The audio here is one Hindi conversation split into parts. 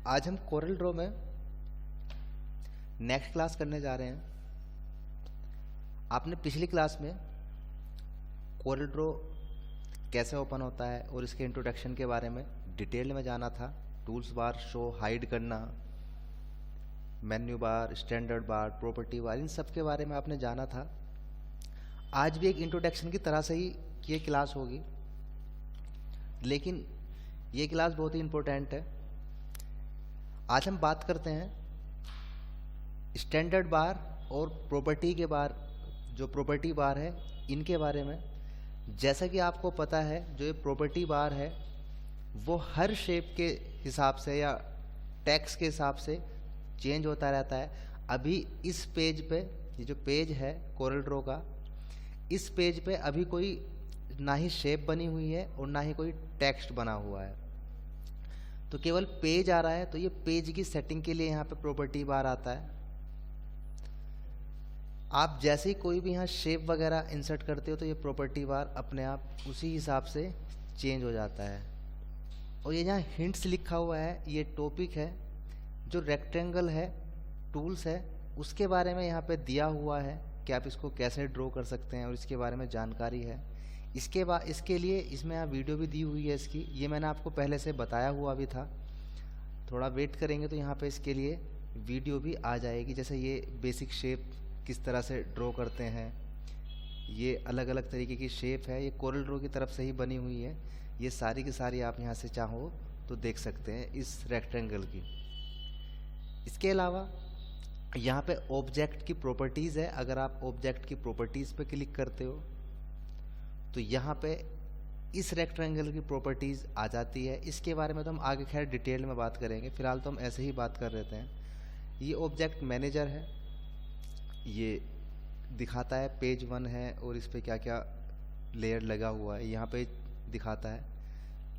आज हम कोरल ड्रॉ में नेक्स्ट क्लास करने जा रहे हैं। आपने पिछली क्लास में कोरल ड्रॉ कैसे ओपन होता है और इसके इंट्रोडक्शन के बारे में डिटेल में जाना था। टूल्स बार, शो, हाइड करना, menu bar, standard bar, property bar, इन सब के बारे में आपने जाना था। आज भी एक इंट्रोडक्शन की तरह से ही ये क्लास होगी, लेकिन ये क्लास बहुत ही इम्पोर्टेंट है। आज हम बात करते हैं स्टैंडर्ड बार और प्रॉपर्टी के बार, जो प्रॉपर्टी बार है इनके बारे में। जैसा कि आपको पता है, जो ये प्रॉपर्टी बार है वो हर शेप के हिसाब से या टेक्स्ट के हिसाब से चेंज होता रहता है। अभी इस पेज पे, ये जो पेज है कोरल ड्रॉ का, इस पेज पे अभी कोई ना ही शेप बनी हुई है और ना ही कोई टेक्स्ट बना हुआ है, तो केवल पेज आ रहा है। तो ये पेज की सेटिंग के लिए यहाँ पे प्रॉपर्टी बार आता है। आप जैसे ही कोई भी यहाँ शेप वगैरह इंसर्ट करते हो तो ये प्रॉपर्टी बार अपने आप उसी हिसाब से चेंज हो जाता है। और ये यहाँ हिंट्स लिखा हुआ है, ये टॉपिक है। जो रेक्टेंगल है, टूल्स है, उसके बारे में यहाँ पे दिया हुआ है कि आप इसको कैसे ड्रॉ कर सकते हैं और इसके बारे में जानकारी है। इसके लिए इसमें यहाँ वीडियो भी दी हुई है इसकी, ये मैंने आपको पहले से बताया हुआ भी था। थोड़ा वेट करेंगे तो यहाँ पे इसके लिए वीडियो भी आ जाएगी। जैसे ये बेसिक शेप किस तरह से ड्रॉ करते हैं, ये अलग अलग तरीके की शेप है, ये कोरल ड्रॉ की तरफ से ही बनी हुई है। ये सारी की सारी आप यहाँ से चाहो तो देख सकते हैं इस रेक्टेंगल की। इसके अलावा यहाँ पे ऑब्जेक्ट की प्रॉपर्टीज़ है। अगर आप ऑब्जेक्ट की प्रॉपर्टीज़ पे क्लिक करते हो तो यहाँ पे इस रेक्टेंगल की प्रॉपर्टीज़ आ जाती है। इसके बारे में तो हम आगे खैर डिटेल में बात करेंगे, फिलहाल तो हम ऐसे ही बात कर लेते हैं। ये ऑब्जेक्ट मैनेजर है, ये दिखाता है पेज 1 है और इस पे क्या क्या लेयर लगा हुआ है यहाँ पे दिखाता है।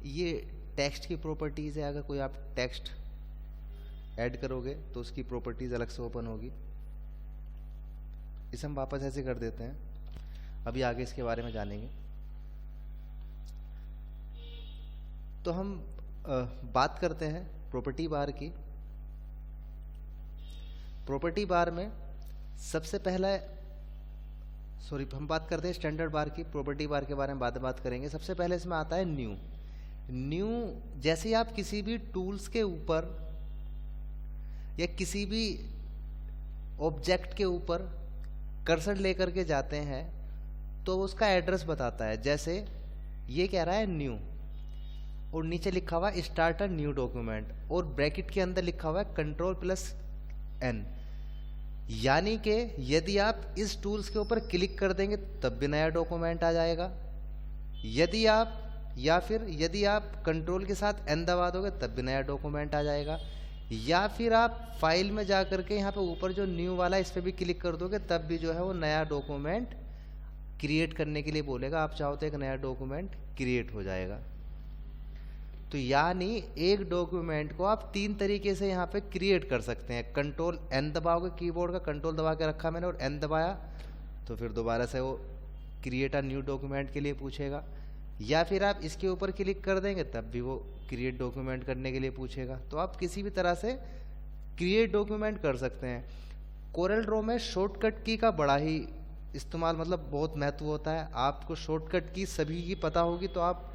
ये टेक्स्ट की प्रॉपर्टीज़ है। अगर कोई आप टेक्स्ट ऐड करोगे तो उसकी प्रॉपर्टीज़ अलग से ओपन होगी। इसे हम वापस ऐसे कर देते हैं, अभी आगे इसके बारे में जानेंगे। तो हम बात करते हैं प्रॉपर्टी बार की। प्रॉपर्टी बार में सबसे पहला, हम बात करते हैं स्टैंडर्ड बार की। प्रॉपर्टी बार के बारे में बाद में बात करेंगे। सबसे पहले इसमें आता है न्यू। जैसे ही आप किसी भी टूल्स के ऊपर या किसी भी ऑब्जेक्ट के ऊपर कर्सर लेकर के जाते हैं तो उसका एड्रेस बताता है। जैसे ये कह रहा है न्यू और नीचे लिखा हुआ है स्टार्ट अ न्यू डॉक्यूमेंट और ब्रैकेट के अंदर लिखा हुआ है Ctrl+N। यानी कि यदि आप इस टूल्स के ऊपर क्लिक कर देंगे तब भी नया डॉक्यूमेंट आ जाएगा। यदि आप कंट्रोल के साथ N दबा दोगे तब भी नया डॉक्यूमेंट आ जाएगा। या फिर आप फाइल में जा करके यहाँ पे ऊपर जो न्यू वाला है इस पर भी क्लिक कर दोगे तब भी जो है वो नया डॉक्यूमेंट क्रिएट करने के लिए बोलेगा। आप चाहो तो एक नया डॉक्यूमेंट क्रिएट हो जाएगा। तो एक डॉक्यूमेंट को आप 3 तरीके से यहाँ पे क्रिएट कर सकते हैं। Ctrl+N दबाओगे, कीबोर्ड का कंट्रोल दबा के रखा मैंने और N दबाया तो फिर दोबारा से वो क्रिएट अ न्यू डॉक्यूमेंट के लिए पूछेगा। या फिर आप इसके ऊपर क्लिक कर देंगे तब भी वो क्रिएट डॉक्यूमेंट करने के लिए पूछेगा। तो आप किसी भी तरह से क्रिएट डॉक्यूमेंट कर सकते हैं। कोरल ड्रॉ में शॉर्टकट की का बड़ा ही इस्तेमाल, मतलब बहुत महत्व होता है। आपको शॉर्टकट की सभी की पता होगी तो आप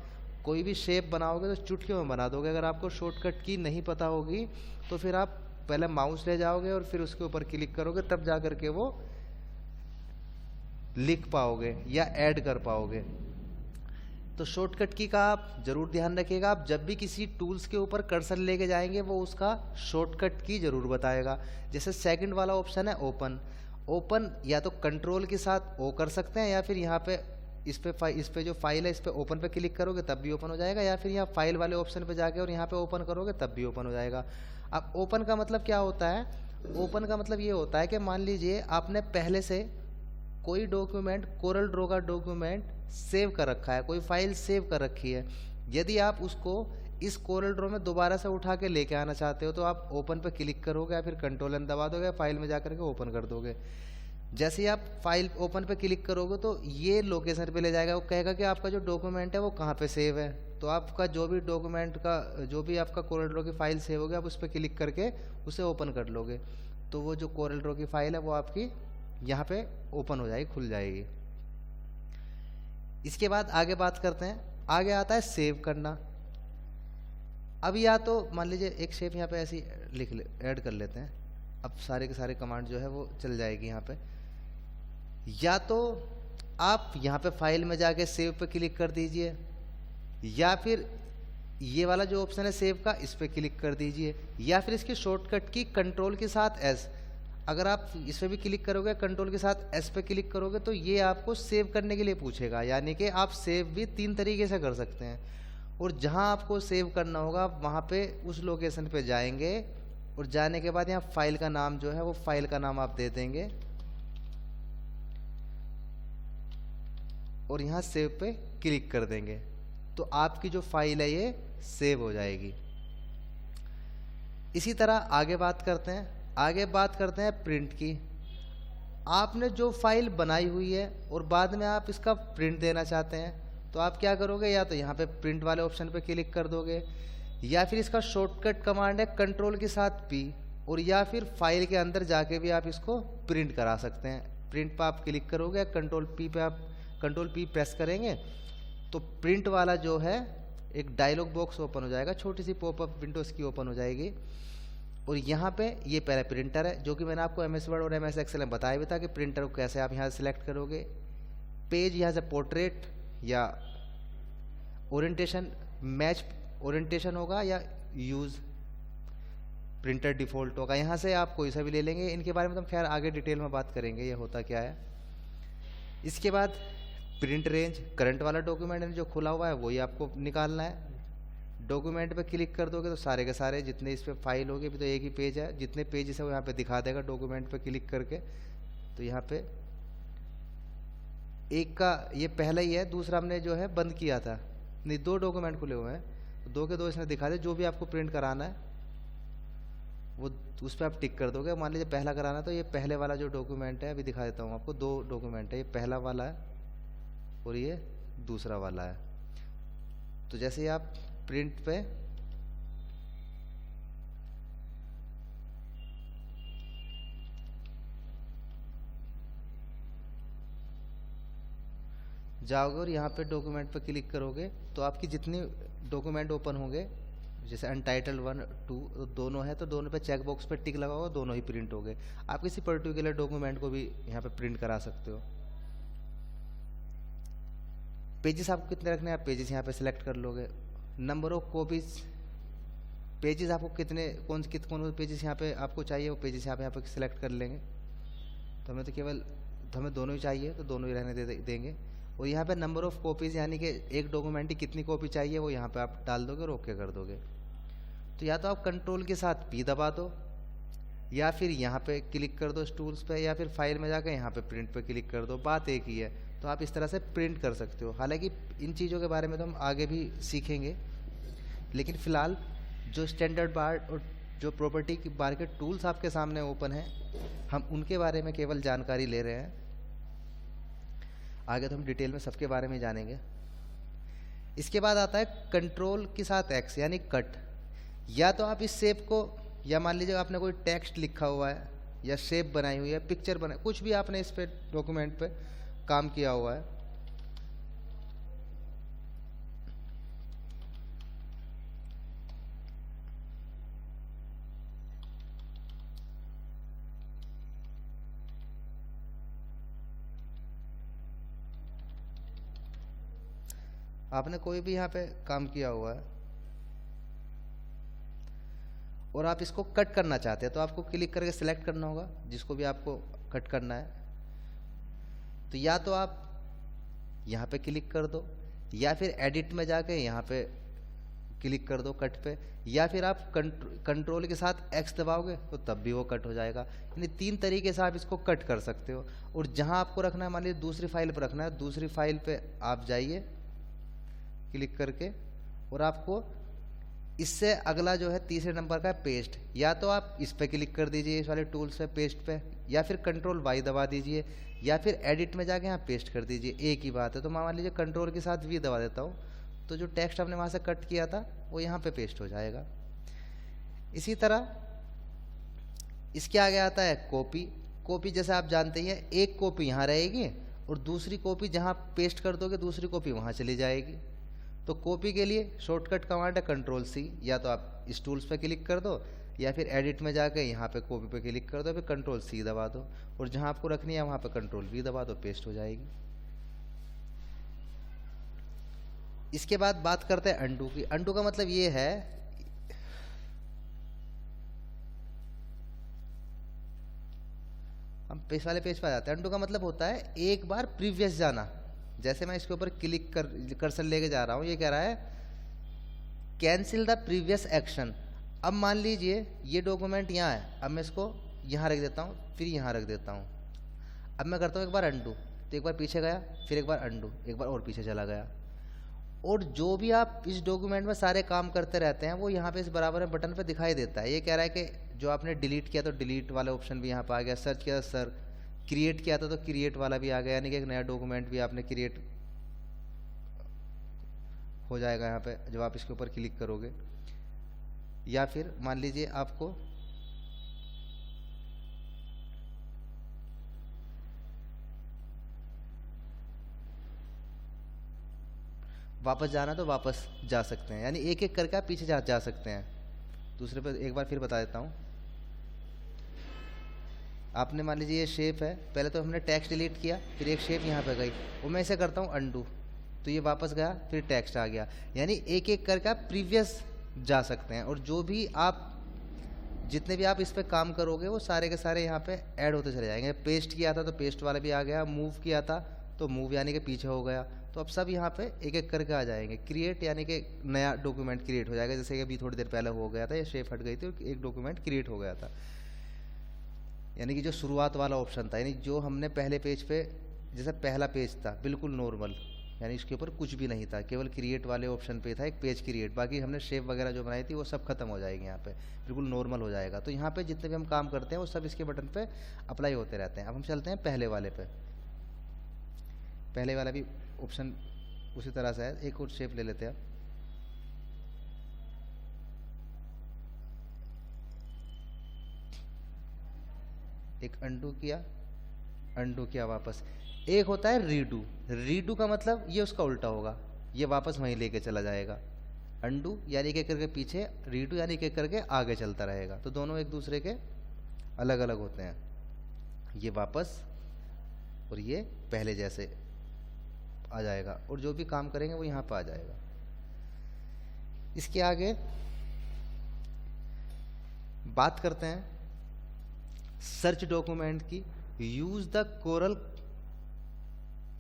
कोई भी शेप बनाओगे तो चुटकियों में बना दोगे। अगर आपको शॉर्टकट की नहीं पता होगी तो फिर आप पहले माउस ले जाओगे और फिर उसके ऊपर क्लिक करोगे, तब जा करके वो लिख पाओगे या ऐड कर पाओगे। तो शॉर्टकट की का आप जरूर ध्यान रखिएगा। आप जब भी किसी टूल्स के ऊपर कर्सर लेके जाएंगे वो उसका शॉर्टकट की जरूर बताएगा। जैसे सेकंड वाला ऑप्शन है ओपन या तो कंट्रोल के साथ ओ कर सकते हैं, या फिर यहाँ पे इस पे जो फाइल है इस पे ओपन पे क्लिक करोगे तब भी ओपन हो जाएगा। या फिर यहाँ फाइल वाले ऑप्शन पे जाके और यहाँ पे ओपन करोगे तब भी ओपन हो जाएगा। अब ओपन का मतलब क्या होता है? ओपन का मतलब ये होता है कि मान लीजिए आपने पहले से कोई डॉक्यूमेंट, कोरल ड्रॉ का डॉक्यूमेंट सेव कर रखा है, कोई फाइल सेव कर रखी है। यदि आप उसको इस कोरल ड्रॉ में दोबारा से उठा के लेके आना चाहते हो तो आप ओपन पे क्लिक करोगे या फिर Ctrl+N दबा दोगे, फाइल में जाकर के ओपन कर दोगे। जैसे ही आप फाइल ओपन पे क्लिक करोगे तो ये लोकेशन पे ले जाएगा। वो कहेगा कि आपका जो डॉक्यूमेंट है वो कहाँ पे सेव है। तो आपका जो भी डॉक्यूमेंट का जो भी आपका कोरल ड्रॉ की फाइल सेव होगी आप उस पर क्लिक करके उसे ओपन कर लोगे, तो वो जो कोरल ड्रॉ की फाइल है वो आपकी यहाँ पे ओपन हो जाएगी, खुल जाएगी। इसके बाद आगे बात करते हैं, आगे आता है सेव करना। अब या तो मान लीजिए एक शेप यहाँ पे ऐसी ऐड कर लेते हैं, अब सारे के सारे कमांड जो है वो चल जाएगी यहाँ पे। या तो आप यहाँ पे फाइल में जाके सेव पे क्लिक कर दीजिए, या फिर ये वाला जो ऑप्शन है सेव का इस पे क्लिक कर दीजिए, या फिर इसकी शॉर्टकट की कंट्रोल के साथ एस, अगर आप इस पे भी क्लिक करोगे कंट्रोल के साथ एस पे क्लिक करोगे तो ये आपको सेव करने के लिए पूछेगा। यानी कि आप सेव भी 3 तरीके से कर सकते हैं, और जहां आपको सेव करना होगा वहां पे उस लोकेशन पे जाएंगे, और जाने के बाद यहाँ फाइल का नाम जो है वो फाइल का नाम आप दे देंगे, और यहाँ सेव पे क्लिक कर देंगे तो आपकी जो फाइल है ये सेव हो जाएगी। इसी तरह आगे बात करते हैं, प्रिंट की। आपने जो फाइल बनाई हुई है और बाद में आप इसका प्रिंट देना चाहते हैं तो आप क्या करोगे, या तो यहाँ पे प्रिंट वाले ऑप्शन पे क्लिक कर दोगे, या फिर इसका शॉर्टकट कमांड है कंट्रोल के साथ पी, और या फिर फाइल के अंदर जाके भी आप इसको प्रिंट करा सकते हैं। प्रिंट पे आप क्लिक करोगे, कंट्रोल पी प्रेस करेंगे तो प्रिंट वाला जो है एक डायलॉग बॉक्स ओपन हो जाएगा, छोटी सी पॉपअप विंडो इसकी ओपन हो जाएगी। और यहाँ पे ये पहले प्रिंटर है जो कि मैंने आपको MS वर्ड और MS एक्सेल में बताया भी था कि प्रिंटर को कैसे आप यहाँ से सिलेक्ट करोगे। पेज यहाँ से पोर्ट्रेट या ओरिएंटेशन, मैच ओरिएंटेशन होगा या यूज प्रिंटर डिफॉल्ट होगा, यहाँ से आप कोई सा भी ले लेंगे। इनके बारे में तो खैर आगे डिटेल में बात करेंगे ये होता क्या है। इसके बाद प्रिंट रेंज, करंट वाला डॉक्यूमेंट जो खुला हुआ है वही आपको निकालना है। डॉक्यूमेंट पे क्लिक कर दोगे तो सारे के सारे जितने इस पे फाइल होगी, अभी तो एक ही पेज है, जितने पेजेस है वो यहाँ पे दिखा देगा डॉक्यूमेंट पे क्लिक करके। तो यहाँ पे एक का ये पहला ही है, दूसरा हमने जो है बंद किया था, नहीं 2 डॉक्यूमेंट खुले हुए हैं, 2 के 2 इसने दिखा दे। जो भी आपको प्रिंट कराना है वो उस पर आप टिक कर दोगे। मान लीजिए पहला कराना तो ये पहले वाला जो डॉक्यूमेंट है, अभी दिखा देता हूँ आपको, 2 डॉक्यूमेंट है, ये पहला वाला है और ये दूसरा वाला है। तो जैसे ही आप प्रिंट पे जाओगे और यहाँ पे डॉक्यूमेंट पे क्लिक करोगे तो आपकी जितनी डॉक्यूमेंट ओपन होंगे, जैसे अनटाइटल 1 2 दोनों है तो दोनों पे चेक बॉक्स पे टिक लगा होगा, दोनों ही प्रिंट हो गए। आप किसी पर्टिकुलर डॉक्यूमेंट को भी यहाँ पे प्रिंट करा सकते हो। पेजेस आपको कितने रखने हैं, आप पेजेस यहाँ पे सिलेक्ट कर लोगे। नंबर ऑफ कॉपीज, पेजेस आपको कितने कौन पेजेस यहाँ पे आपको चाहिए वो पेजेस यहाँ पे सिलेक्ट कर लेंगे। तो हमें दोनों ही चाहिए तो दोनों ही रहने देंगे। और यहाँ पे नंबर ऑफ कॉपीज़ यानी कि एक डॉक्यूमेंट की कितनी कॉपी चाहिए वो यहाँ पे आप डाल दोगे और ओके कर दोगे। तो या तो आप कंट्रोल के साथ P दबा दो, या फिर यहाँ पे क्लिक कर दो टूल्स पे, या फिर फाइल में जाकर यहाँ पे प्रिंट पे क्लिक कर दो, बात एक ही है। तो आप इस तरह से प्रिंट कर सकते हो। हालांकि इन चीज़ों के बारे में तो हम आगे भी सीखेंगे, लेकिन फ़िलहाल जो स्टैंडर्ड बार और जो प्रॉपर्टी की बार के टूल्स आपके सामने ओपन हैं, हम उनके बारे में केवल जानकारी ले रहे हैं। आगे तो हम डिटेल में सबके बारे में जानेंगे। इसके बाद आता है कंट्रोल के साथ X यानी कट। या तो आप इस शेप को, या मान लीजिए आपने कोई टेक्स्ट लिखा हुआ है या शेप बनाई हुई है, पिक्चर बनाई, कुछ भी आपने इस पे डॉक्यूमेंट पे काम किया हुआ है, आपने कोई भी यहाँ पे काम किया हुआ है और आप इसको कट करना चाहते हैं तो आपको क्लिक करके सिलेक्ट करना होगा जिसको भी आपको कट करना है। तो या तो आप यहाँ पे क्लिक कर दो, या फिर एडिट में जाके यहाँ पे क्लिक कर दो कट पे, या फिर आप कंट्रोल के साथ X दबाओगे तो तब भी वो कट हो जाएगा। यानी 3 तरीके से आप इसको कट कर सकते हो। और जहाँ आपको रखना है, मान लीजिए दूसरी फाइल पर रखना है, दूसरी फाइल पे आप जाइए क्लिक करके, और आपको इससे अगला जो है तीसरे नंबर का पेस्ट, या तो आप इस पे क्लिक कर दीजिए इस वाले टूल्स पे पेस्ट पे, या फिर कंट्रोल Y दबा दीजिए, या फिर एडिट में जाके यहाँ पेस्ट कर दीजिए, एक ही बात है। तो मान लीजिए कंट्रोल के साथ V दबा देता हूँ तो जो टेक्स्ट हमने वहाँ से कट किया था वो यहाँ पे पेस्ट हो जाएगा। इसी तरह इसके आगे आता है कॉपी। कॉपी जैसे आप जानते ही हैं, एक कॉपी यहाँ रहेगी और दूसरी कॉपी जहाँ पेस्ट कर दोगे दूसरी कॉपी वहाँ चली जाएगी। तो कॉपी के लिए शॉर्टकट कमांड है Ctrl+C, या तो आप इस टूल्स पे क्लिक कर दो या फिर एडिट में जाके यहाँ पे कॉपी पे क्लिक कर दो, फिर Ctrl+C दबा दो और जहाँ आपको रखनी है वहाँ पे Ctrl+V दबा दो, पेस्ट हो जाएगी। इसके बाद बात करते हैं अंडू की। अंडू का मतलब ये है, हम पेज वाले पेज पर आ जाते हैं। अंडू का मतलब होता है एक बार प्रीवियस जाना। जैसे मैं इसके ऊपर क्लिक कर्सर लेके जा रहा हूँ, ये कह रहा है कैंसिल द प्रीवियस एक्शन। अब मान लीजिए ये डॉक्यूमेंट यहाँ है, अब मैं इसको यहाँ रख देता हूँ, फिर यहाँ रख देता हूँ। अब मैं करता हूँ एक बार अंडू, तो एक बार पीछे गया, फिर एक बार अंडू, एक बार और पीछे चला गया। और जो भी आप इस डॉक्यूमेंट में सारे काम करते रहते हैं वो यहाँ पे इस बराबर में बटन पे दिखाई देता है। ये कह रहा है कि जो आपने डिलीट किया तो डिलीट वाला ऑप्शन भी यहाँ पे आ गया, सर्च किया तो सर, क्रिएट किया था तो क्रिएट वाला भी आ गया, यानी कि एक नया डॉक्यूमेंट भी आपने क्रिएट हो जाएगा यहाँ पे जब आप इसके ऊपर क्लिक करोगे। या फिर मान लीजिए आपको वापस जाना तो वापस जा सकते हैं, यानी एक एक करके आप पीछे जा सकते हैं। दूसरे पे एक बार फिर बता देता हूँ। आपने मान लीजिए ये शेप है, पहले तो हमने टेक्स्ट डिलीट किया, फिर एक शेप यहाँ पे गई, वो मैं इसे करता हूँ अंडू, तो ये वापस गया, फिर टेक्स्ट आ गया। यानी एक एक करके आप प्रीवियस जा सकते हैं और जो भी आप जितने भी आप इस पर काम करोगे वो सारे के सारे यहाँ पे ऐड होते चले जाएंगे। पेस्ट किया था तो पेस्ट वाला भी आ गया, मूव किया था तो मूव यानी कि पीछे हो गया, तो अब सब यहाँ पे एक एक करके आ जाएंगे। क्रिएट यानी कि नया डॉक्यूमेंट क्रिएट हो जाएगा, जैसे कि अभी थोड़ी देर पहले हो गया था, ये शेप हट गई थी और एक डॉक्यूमेंट क्रिएट हो गया था। यानी कि जो शुरुआत वाला ऑप्शन था, यानी जो हमने पहले पेज पे, जैसे पहला पेज था बिल्कुल नॉर्मल, यानी इसके ऊपर कुछ भी नहीं था, केवल क्रिएट वाले ऑप्शन पे था एक पेज क्रिएट, बाकी हमने शेप वगैरह जो बनाई थी वो सब खत्म हो जाएगी, यहाँ पे बिल्कुल नॉर्मल हो जाएगा। तो यहाँ पे जितने भी हम काम करते हैं वो सब इसके बटन पे अप्लाई होते रहते हैं। अब हम चलते हैं पहले वाले पे। पहले वाला भी ऑप्शन उसी तरह से है, एक और शेप ले लेते हैं। एक अंडू किया वापस। एक होता है रीडू। रीडू का मतलब ये उसका उल्टा होगा, ये वापस वहीं लेके चला जाएगा। अंडू यानी कि करके पीछे, रीडू यानी कि करके आगे चलता रहेगा। तो दोनों एक दूसरे के अलग अलग होते हैं, ये वापस और ये पहले जैसे आ जाएगा, और जो भी काम करेंगे वो यहाँ पर आ जाएगा। इसके आगे बात करते हैं सर्च डॉक्यूमेंट की। Use the Corel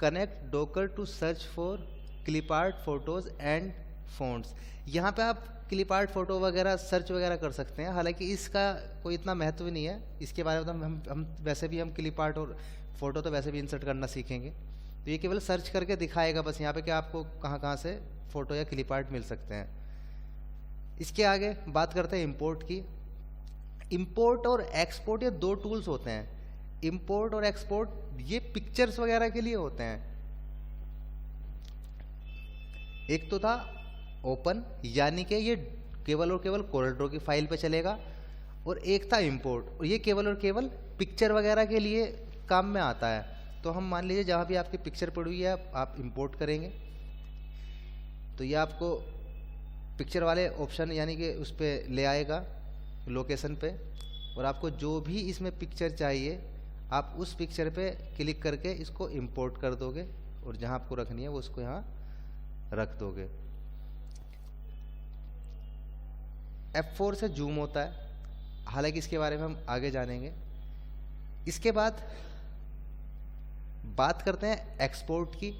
connect docker to search for clipart photos and fonts. यहाँ पे आप क्लिपआर्ट फोटो वगैरह सर्च वगैरह कर सकते हैं, हालांकि इसका कोई इतना महत्व नहीं है। इसके बारे में हम वैसे भी हम क्लिपआर्ट और फोटो तो वैसे भी इंसर्ट करना सीखेंगे, तो ये केवल सर्च करके दिखाएगा बस यहाँ पे कि आपको कहाँ कहाँ से फोटो या क्लिपआर्ट मिल सकते हैं। इसके आगे बात करते हैं इंपोर्ट की। इंपोर्ट और एक्सपोर्ट ये दो टूल्स होते हैं। इंपोर्ट और एक्सपोर्ट ये पिक्चर्स वगैरह के लिए होते हैं। एक तो था ओपन, यानी कि ये केवल और केवल कोरल ड्रॉ की फाइल पे चलेगा, और एक था इंपोर्ट, और ये केवल और केवल पिक्चर वगैरह के लिए काम में आता है। तो हम मान लीजिए जहाँ भी आपकी पिक्चर पड़ी हुई है आप इंपोर्ट करेंगे, तो ये आपको पिक्चर वाले ऑप्शन यानी कि उस पर ले आएगा लोकेशन पे, और आपको जो भी इसमें पिक्चर चाहिए आप उस पिक्चर पे क्लिक करके इसको इंपोर्ट कर दोगे, और जहाँ आपको रखनी है वो उसको यहाँ रख दोगे। F4 से जूम होता है, हालांकि इसके बारे में हम आगे जानेंगे। इसके बाद बात करते हैं एक्सपोर्ट की।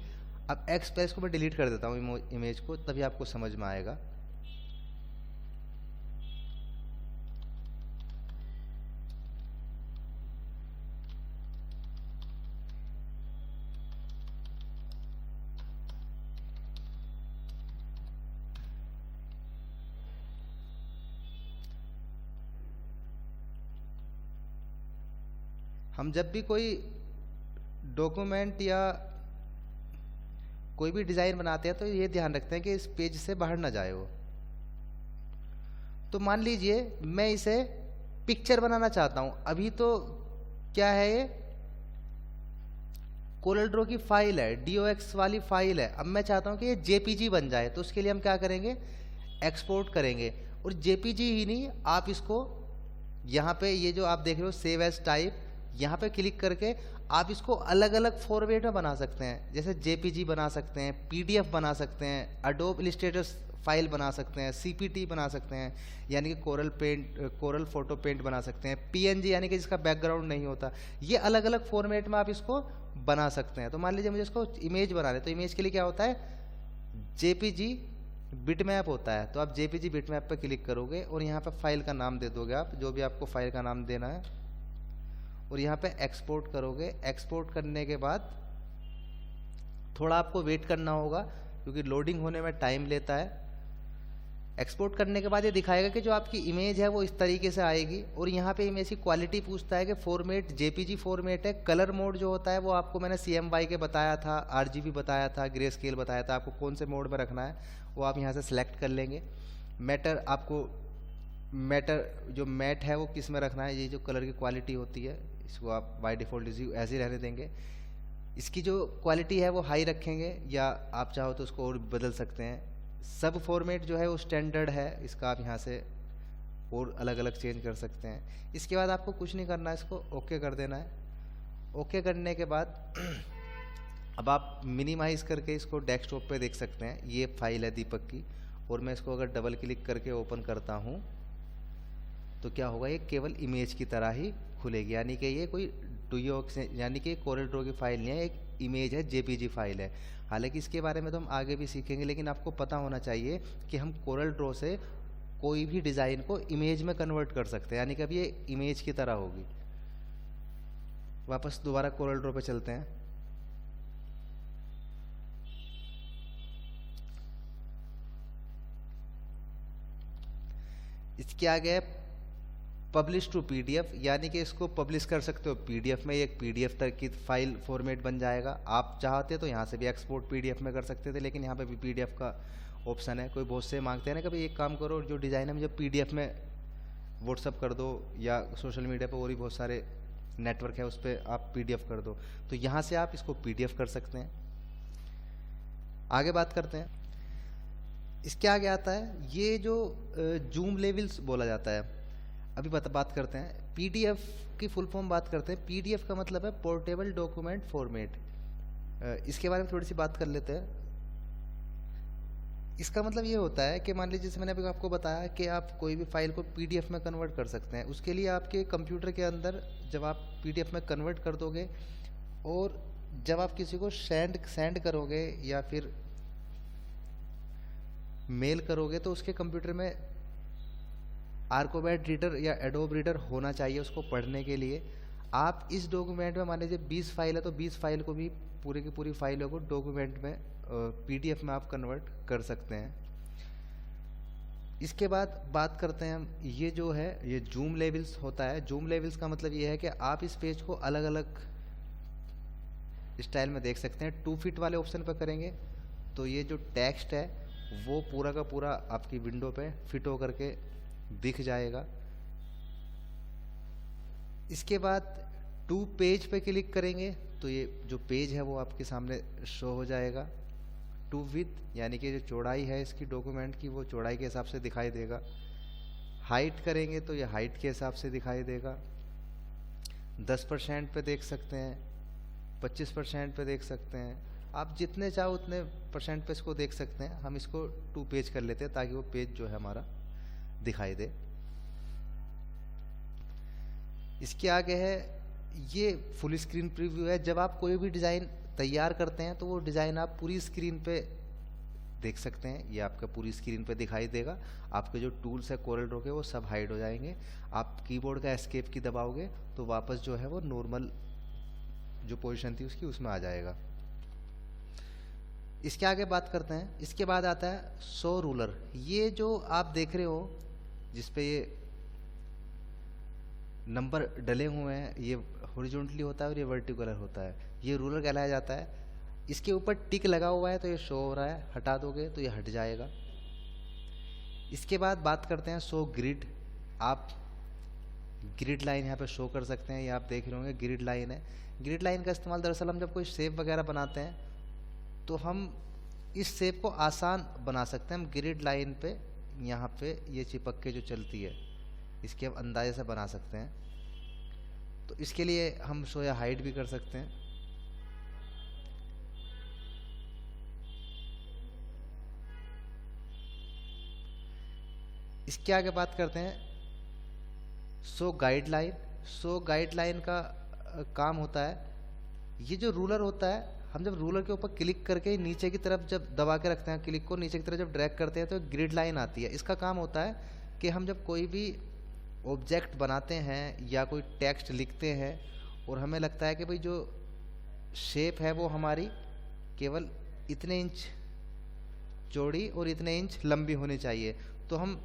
अब एक्सप्रेस को मैं डिलीट कर देता हूँ इमेज को, तभी आपको समझ में आएगा। हम जब भी कोई डॉक्यूमेंट या कोई भी डिज़ाइन बनाते हैं तो ये ध्यान रखते हैं कि इस पेज से बाहर ना जाए वो। तो मान लीजिए मैं इसे पिक्चर बनाना चाहता हूं। अभी तो क्या है, ये कोरल ड्रॉ की फाइल है, DOX वाली फाइल है। अब मैं चाहता हूं कि ये JPG बन जाए, तो उसके लिए हम क्या करेंगे, एक्सपोर्ट करेंगे। और JPG ही नहीं, आप इसको यहाँ पे ये जो आप देख रहे हो सेव एज टाइप, यहाँ पे क्लिक करके आप इसको अलग अलग फॉर्मेट में बना सकते हैं। जैसे JPG बना सकते हैं, PDF बना सकते हैं, एडोब इलस्ट्रेटर फाइल बना सकते हैं, CPT बना सकते हैं, यानी कि कोरल फोटो पेंट बना सकते हैं, PNG यानी कि जिसका बैकग्राउंड नहीं होता। ये अलग अलग फॉर्मेट में आप इसको बना सकते हैं। तो मान लीजिए मुझे इसको इमेज बनाना है, तो इमेज के लिए क्या होता है, JPG बिटमैप होता है। तो आप JPG बिटमैप पे क्लिक करोगे और यहाँ पे फाइल का नाम दे दोगे, आप जो भी आपको फाइल का नाम देना है, और यहाँ पे एक्सपोर्ट करोगे। एक्सपोर्ट करने के बाद थोड़ा आपको वेट करना होगा क्योंकि लोडिंग होने में टाइम लेता है। एक्सपोर्ट करने के बाद ये दिखाएगा कि जो आपकी इमेज है वो इस तरीके से आएगी। और यहाँ पे इमेज की क्वालिटी पूछता है कि फॉर्मेट JPG फॉर्मेट है। कलर मोड जो होता है वो आपको मैंने CMY के बताया था, RGB बताया था, ग्रे स्केल बताया था। आपको कौन से मोड में रखना है वो आप यहाँ से सेलेक्ट कर लेंगे। मैटर, आपको मैटर जो मैट है वो किस में रखना है, ये जो कलर की क्वालिटी होती है इसको आप बाय डिफ़ॉल्ट ऐसे ही रहने देंगे। इसकी जो क्वालिटी है वो हाई रखेंगे, या आप चाहो तो उसको और बदल सकते हैं। सब फॉर्मेट जो है वो स्टैंडर्ड है, इसका आप यहाँ से और अलग अलग चेंज कर सकते हैं। इसके बाद आपको कुछ नहीं करना है, इसको ओके कर देना है। ओके करने के बाद अब आप मिनिमाइज़ करके इसको डेस्कटॉप पे देख सकते हैं। ये फाइल है दीपक की, और मैं इसको अगर डबल क्लिक करके ओपन करता हूँ तो क्या होगा, ये केवल इमेज की तरह ही खुलेगी। यानी कि ये कोई DOX यानी कि कोरल ड्रॉ की फाइल नहीं है, एक इमेज है, JPG फाइल है। हालांकि इसके बारे में तो हम आगे भी सीखेंगे, लेकिन आपको पता होना चाहिए कि हम कोरल ड्रॉ से कोई भी डिज़ाइन को इमेज में कन्वर्ट कर सकते हैं, यानी कि अब ये इमेज की तरह होगी। वापस दोबारा कोरल ड्रॉ पे चलते हैं। इसके आगे है पब्लिश टू PDF, यानी कि इसको पब्लिश कर सकते हो PDF में, एक PDF तक की फाइल फॉर्मेट बन जाएगा। आप चाहते तो यहाँ से भी एक्सपोर्ट PDF में कर सकते थे, लेकिन यहाँ पे भी PDF का ऑप्शन है। कोई बहुत से मांगते हैं ना कि भाई एक काम करो, जो डिज़ाइन है मुझे PDF में व्हाट्सअप कर दो, या सोशल मीडिया पर और भी बहुत सारे नेटवर्क है उस पर आप PDF कर दो। तो यहाँ से आप इसको PDF कर सकते हैं। आगे बात करते हैं। इसके आगे आता है ये जो जूम लेवल्स बोला जाता है। अभी बात करते हैं PDF की फुल फॉर्म बात करते हैं। PDF का मतलब है पोर्टेबल डॉक्यूमेंट फॉर्मेट। इसके बारे में थोड़ी सी बात कर लेते हैं। इसका मतलब ये होता है कि मान लीजिए जैसे मैंने अभी आपको बताया कि आप कोई भी फाइल को PDF में कन्वर्ट कर सकते हैं। उसके लिए आपके कंप्यूटर के अंदर जब आप PDF में कन्वर्ट कर दोगे, और जब आप किसी को सेंड करोगे या फिर मेल करोगे, तो उसके कंप्यूटर में आर्कोबैट रीडर या एडोब रीडर होना चाहिए उसको पढ़ने के लिए। आप इस डॉक्यूमेंट में मान लीजिए 20 फाइल है, तो 20 फाइल को भी पूरी की पूरी फाइलों को डॉक्यूमेंट में PDF में आप कन्वर्ट कर सकते हैं। इसके बाद बात करते हैं हम, ये जो है ये जूम लेवल्स होता है। जूम लेवल्स का मतलब ये है कि आप इस पेज को अलग अलग स्टाइल में देख सकते हैं। 2 फीट वाले ऑप्शन पर करेंगे तो ये जो टेक्स्ट है वो पूरा का पूरा आपकी विंडो पे फिट होकर के दिख जाएगा। इसके बाद 2 पेज पे क्लिक करेंगे तो ये जो पेज है वो आपके सामने शो हो जाएगा। 2 विड्थ यानी कि जो चौड़ाई है इसकी डॉक्यूमेंट की, वो चौड़ाई के हिसाब से दिखाई देगा। हाइट करेंगे तो ये हाइट के हिसाब से दिखाई देगा। 10% पे देख सकते हैं, 25% पे देख सकते हैं। आप जितने चाहो उतने % पे इसको देख सकते हैं। हम इसको 2 पेज कर लेते हैं ताकि वो पेज जो है हमारा दिखाई दे। इसके आगे है ये फुल स्क्रीन प्रीव्यू है। जब आप कोई भी डिज़ाइन तैयार करते हैं तो वो डिज़ाइन आप पूरी स्क्रीन पे देख सकते हैं। ये आपका पूरी स्क्रीन पे दिखाई देगा। आपके जो टूल्स है कोरल ड्रॉ के वो सब हाइड हो जाएंगे। आप कीबोर्ड का एस्केप की दबाओगे तो वापस जो है वो नॉर्मल जो पोजीशन थी उसकी उसमें आ जाएगा। इसके आगे बात करते हैं। इसके बाद आता है शो रूलर। ये जो आप देख रहे हो जिसपे ये नंबर डले हुए हैं, ये हॉरिजॉन्टली होता है और ये वर्टिकुलर होता है। ये रूलर कहलाया जाता है। इसके ऊपर टिक लगा हुआ है तो ये शो हो रहा है, हटा दोगे तो ये हट जाएगा। इसके बाद बात करते हैं शो ग्रिड। आप ग्रिड लाइन यहाँ पे शो कर सकते हैं, ये आप देख रहे होंगे ग्रिड लाइन है। ग्रिड लाइन का इस्तेमाल दरअसल हम जब कोई शेप वगैरह बनाते हैं तो हम इस शेप को आसान बना सकते हैं। हम ग्रिड लाइन पे यहाँ पे ये चिपक के जो चलती है इसके हम अंदाजे से बना सकते हैं। तो इसके लिए हम शो या हाइड भी कर सकते हैं। इसके आगे बात करते हैं शो गाइडलाइन। शो गाइडलाइन का काम होता है, ये जो रूलर होता है, हम जब रूलर के ऊपर क्लिक करके नीचे की तरफ जब दबा के रखते हैं क्लिक को, नीचे की तरफ जब ड्रैग करते हैं तो ग्रिड लाइन आती है। इसका काम होता है कि हम जब कोई भी ऑब्जेक्ट बनाते हैं या कोई टेक्स्ट लिखते हैं और हमें लगता है कि भाई जो शेप है वो हमारी केवल इतने इंच चौड़ी और इतने इंच लंबी होनी चाहिए, तो हम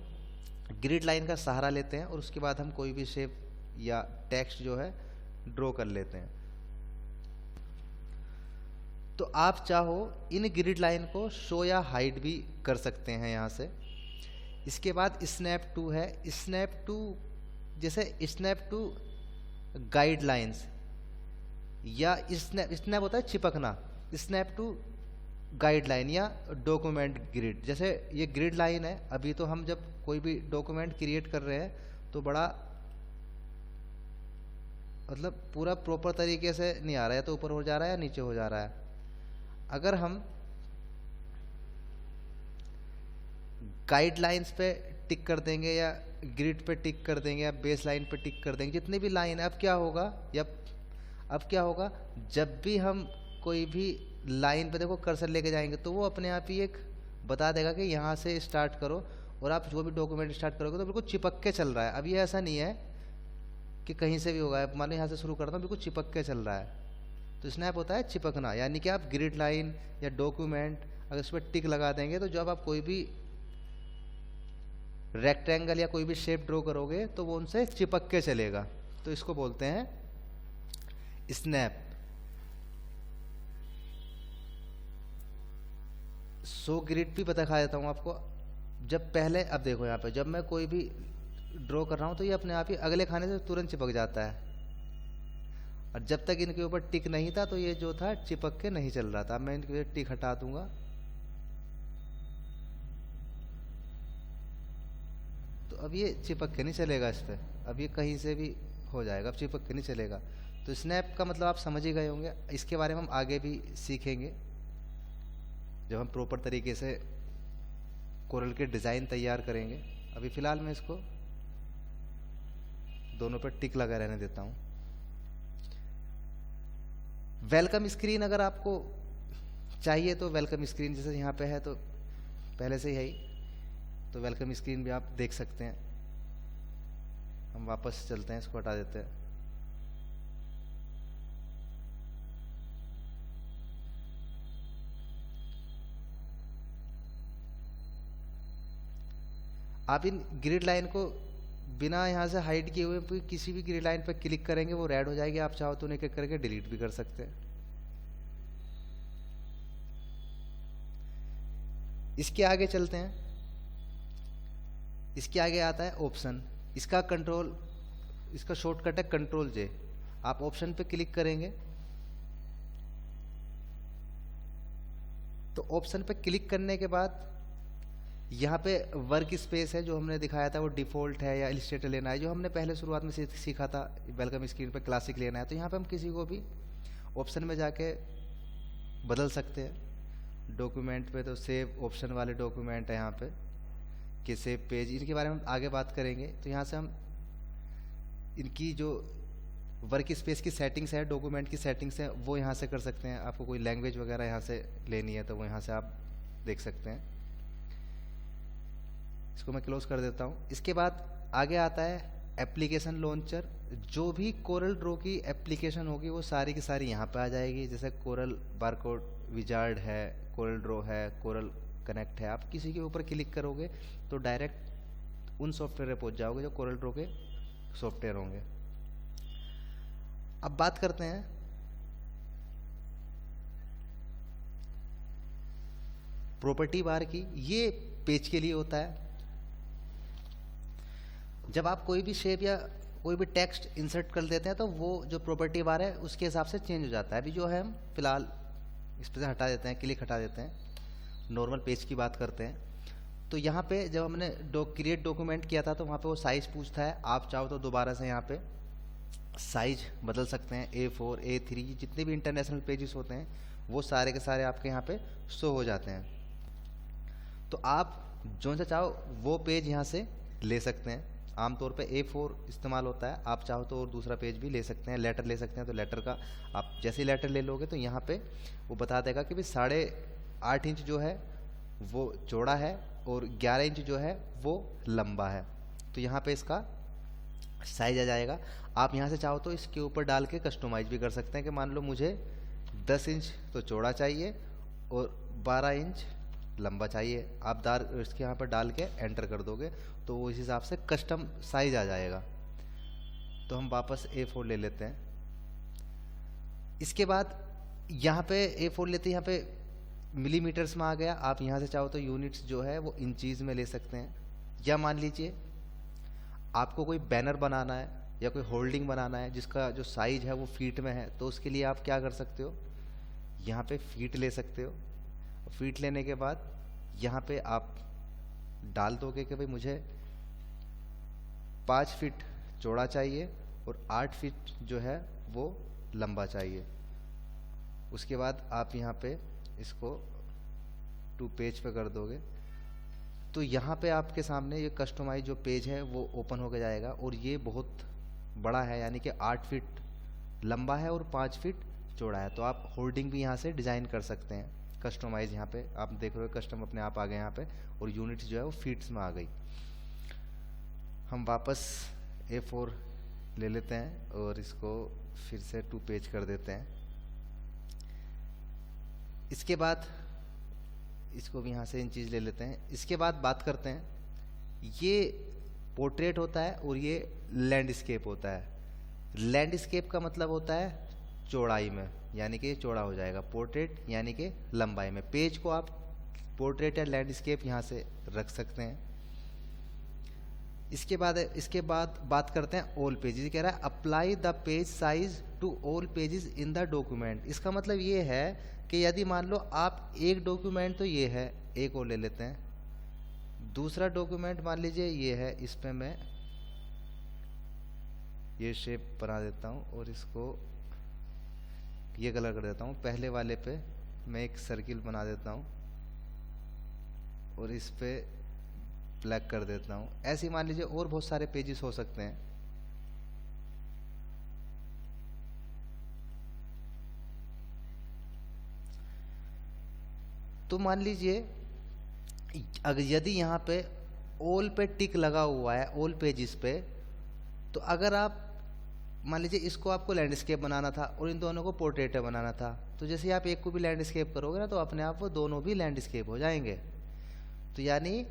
ग्रिड लाइन का सहारा लेते हैं और उसके बाद हम कोई भी शेप या टेक्स्ट जो है ड्रॉ कर लेते हैं। तो आप चाहो इन ग्रिड लाइन को शो या हाइड भी कर सकते हैं यहाँ से। इसके बाद स्नैप टू है। स्नैप टू जैसे स्नैप टू गाइडलाइंस या स्नैप होता है चिपकना, स्नैप टू गाइडलाइन या डॉक्यूमेंट ग्रिड। जैसे ये ग्रिड लाइन है, अभी तो हम जब कोई भी डॉक्यूमेंट क्रिएट कर रहे हैं तो बड़ा मतलब पूरा प्रॉपर तरीके से नहीं आ रहा है, तो ऊपर हो जा रहा है या नीचे हो जा रहा है। अगर हम गाइडलाइंस पे टिक कर देंगे या ग्रिड पे टिक कर देंगे या बेस लाइन पे टिक कर देंगे, जितनी भी लाइन है, अब क्या होगा जब भी हम कोई भी लाइन पे देखो कर्सर लेके जाएंगे तो वो अपने आप ही एक बता देगा कि यहाँ से स्टार्ट करो, और आप जो भी डॉक्यूमेंट स्टार्ट करोगे तो बिल्कुल चिपक के चल रहा है। अब ये ऐसा नहीं है कि कहीं से भी होगा, मान लो यहाँ से शुरू करता हूँ, बिल्कुल चिपक के चल रहा है। तो स्नैप होता है चिपकना, यानी कि आप ग्रिड लाइन या डॉक्यूमेंट अगर उस पर टिक लगा देंगे तो जब आप कोई भी रेक्टेंगल या कोई भी शेप ड्रॉ करोगे तो वो उनसे चिपक के चलेगा, तो इसको बोलते हैं स्नैप। शो ग्रिड भी दिखा देता हूँ आपको। जब पहले, अब देखो यहाँ पे जब मैं कोई भी ड्रॉ कर रहा हूँ तो ये अपने आप ही अगले खाने से तुरंत चिपक जाता है, और जब तक इनके ऊपर टिक नहीं था तो ये जो था चिपक के नहीं चल रहा था। मैं इनके टिक हटा दूंगा तो अब ये चिपक के नहीं चलेगा इस पर, अब ये कहीं से भी हो जाएगा, अब चिपक के नहीं चलेगा। तो स्नैप का मतलब आप समझ ही गए होंगे। इसके बारे में हम आगे भी सीखेंगे जब हम प्रॉपर तरीके से कोरल के डिज़ाइन तैयार करेंगे। अभी फ़िलहाल मैं इसको दोनों पर टिक लगा रहने देता हूँ। वेलकम स्क्रीन अगर आपको चाहिए तो वेलकम स्क्रीन जैसे यहाँ पे है तो पहले से ही है ही, तो वेलकम स्क्रीन भी आप देख सकते हैं। हम वापस चलते हैं, इसको हटा देते हैं। आप इन ग्रिड लाइन को बिना यहाँ से हाइड किए हुए किसी भी ग्रिड लाइन पर क्लिक करेंगे वो रेड हो जाएगी। आप चाहो तो उन्हें क्लिक करके डिलीट भी कर सकते हैं। इसके आगे चलते हैं। इसके आगे आता है ऑप्शन। इसका शॉर्टकट है कंट्रोल जे। आप ऑप्शन पे क्लिक करेंगे तो ऑप्शन पे क्लिक करने के बाद यहाँ पे वर्क स्पेस है जो हमने दिखाया था वो डिफ़ॉल्ट है या इलिस्ट्रेटर लेना है, जो हमने पहले शुरुआत में सीखा था वेलकम स्क्रीन पे क्लासिक लेना है। तो यहाँ पे हम किसी को भी ऑप्शन में जाके बदल सकते हैं। डॉक्यूमेंट पे तो सेव ऑप्शन वाले डॉक्यूमेंट है यहाँ पे कि सेव पेज, इनके बारे में हम आगे बात करेंगे। तो यहाँ से हम इनकी जो वर्क स्पेस की सेटिंग्स है, डॉक्यूमेंट की सेटिंग्स है, वो यहाँ से कर सकते हैं। आपको कोई लैंग्वेज वगैरह यहाँ से लेनी है तो वो यहाँ से आप देख सकते हैं। इसको मैं क्लोज कर देता हूँ। इसके बाद आगे आता है एप्लीकेशन लॉन्चर। जो भी कोरल ड्रॉ की एप्लीकेशन होगी वो सारी की सारी यहाँ पे आ जाएगी। जैसे कोरल बारकोड विजार्ड है, कोरल ड्रॉ है, कोरल कनेक्ट है। आप किसी के ऊपर क्लिक करोगे तो डायरेक्ट उन सॉफ्टवेयर पे पहुँच जाओगे जो कोरल ड्रॉ के सॉफ्टवेयर होंगे। अब बात करते हैं प्रॉपर्टी बार की, ये पेज के लिए होता है। जब आप कोई भी शेप या कोई भी टेक्स्ट इंसर्ट कर देते हैं तो वो जो प्रॉपर्टी बार है उसके हिसाब से चेंज हो जाता है। अभी जो है हम फिलहाल इस पर से हटा देते हैं, क्लिक हटा देते हैं, नॉर्मल पेज की बात करते हैं। तो यहाँ पे जब हमने क्रिएट डॉक्यूमेंट किया था तो वहाँ पे वो साइज़ पूछता है। आप चाहो तो दोबारा से यहाँ पे साइज बदल सकते हैं। A4, A3 जितने भी इंटरनेशनल पेजेस होते हैं वो सारे के सारे आपके यहाँ पे शो हो जाते हैं। तो आप जो सा चाहो वो पेज यहाँ से ले सकते हैं। आमतौर पे A4 इस्तेमाल होता है, आप चाहो तो और दूसरा पेज भी ले सकते हैं। लेटर ले सकते हैं तो लेटर का आप जैसे ही लेटर ले लोगे तो यहाँ पे वो बता देगा कि भाई 8.5 इंच जो है वो चौड़ा है और 11 इंच जो है वो लंबा है। तो यहाँ पे इसका साइज आ जाएगा। आप यहाँ से चाहो तो इसके ऊपर डाल के कस्टमाइज भी कर सकते हैं कि मान लो मुझे 10 इंच तो चौड़ा चाहिए और 12 इंच लंबा चाहिए। आप इसके यहाँ पर डाल के एंटर कर दोगे तो वो इस हिसाब से कस्टम साइज आ जाएगा। तो हम वापस A4 ले लेते हैं। इसके बाद यहाँ पे A4 लेते हैं, यहाँ पे मिलीमीटर्स में आ गया। आप यहाँ से चाहो तो यूनिट्स जो है वो इंचीज में ले सकते हैं। या मान लीजिए आपको कोई बैनर बनाना है या कोई होल्डिंग बनाना है जिसका जो साइज है वो फीट में है, तो उसके लिए आप क्या कर सकते हो, यहाँ पे फीट ले सकते हो। फीट लेने के बाद यहाँ पे आप डाल दोगे कि भाई मुझे 5 फीट चौड़ा चाहिए और 8 फीट जो है वो लंबा चाहिए। उसके बाद आप यहाँ पे इसको टू पेज पे कर दोगे तो यहाँ पे आपके सामने ये कस्टमाइज जो पेज है वो ओपन होकर जाएगा। और ये बहुत बड़ा है, यानी कि 8 फीट लंबा है और 5 फीट चौड़ा है। तो आप होल्डिंग भी यहाँ से डिज़ाइन कर सकते हैं। कस्टमाइज यहाँ पे आप देख रहे हो, कस्टम अपने आप आ गए यहाँ पे और यूनिट्स जो है वो फीट्स में आ गई। हम वापस A4 ले लेते हैं और इसको फिर से 2 पेज कर देते हैं। इसके बाद इसको भी यहाँ से इन चीज़ ले लेते हैं। इसके बाद बात करते हैं, ये पोर्ट्रेट होता है और ये लैंडस्केप होता है। लैंडस्केप का मतलब होता है चौड़ाई में, यानी कि चौड़ा हो जाएगा। पोर्ट्रेट यानी कि लंबाई में। पेज को आप पोर्ट्रेट या लैंडस्केप यहाँ से रख सकते हैं। इसके बाद बात करते हैं ऑल पेजेस। कह रहा है apply the page size to all pages in the document. इसका मतलब ये है कि यदि मान लो आप एक डॉक्यूमेंट तो ये है, एक और ले लेते हैं, दूसरा डॉक्यूमेंट मान लीजिए ये है, इस पे मैं ये शेप बना देता हूँ और इसको ये कलर कर देता हूँ। पहले वाले पे मैं एक सर्किल बना देता हूँ और इस पे ब्लैक कर देता हूँ। ऐसे मान लीजिए और बहुत सारे पेजेस हो सकते हैं। तो मान लीजिए अगर यदि यहाँ पे ऑल पे टिक लगा हुआ है ऑल पेजेस पे, तो अगर आप मान लीजिए इसको आपको लैंडस्केप बनाना था और इन दोनों को पोर्ट्रेट बनाना था, तो जैसे आप एक को भी लैंडस्केप करोगे ना तो अपने आप वो दोनों भी लैंडस्केप हो जाएंगे। तो यानी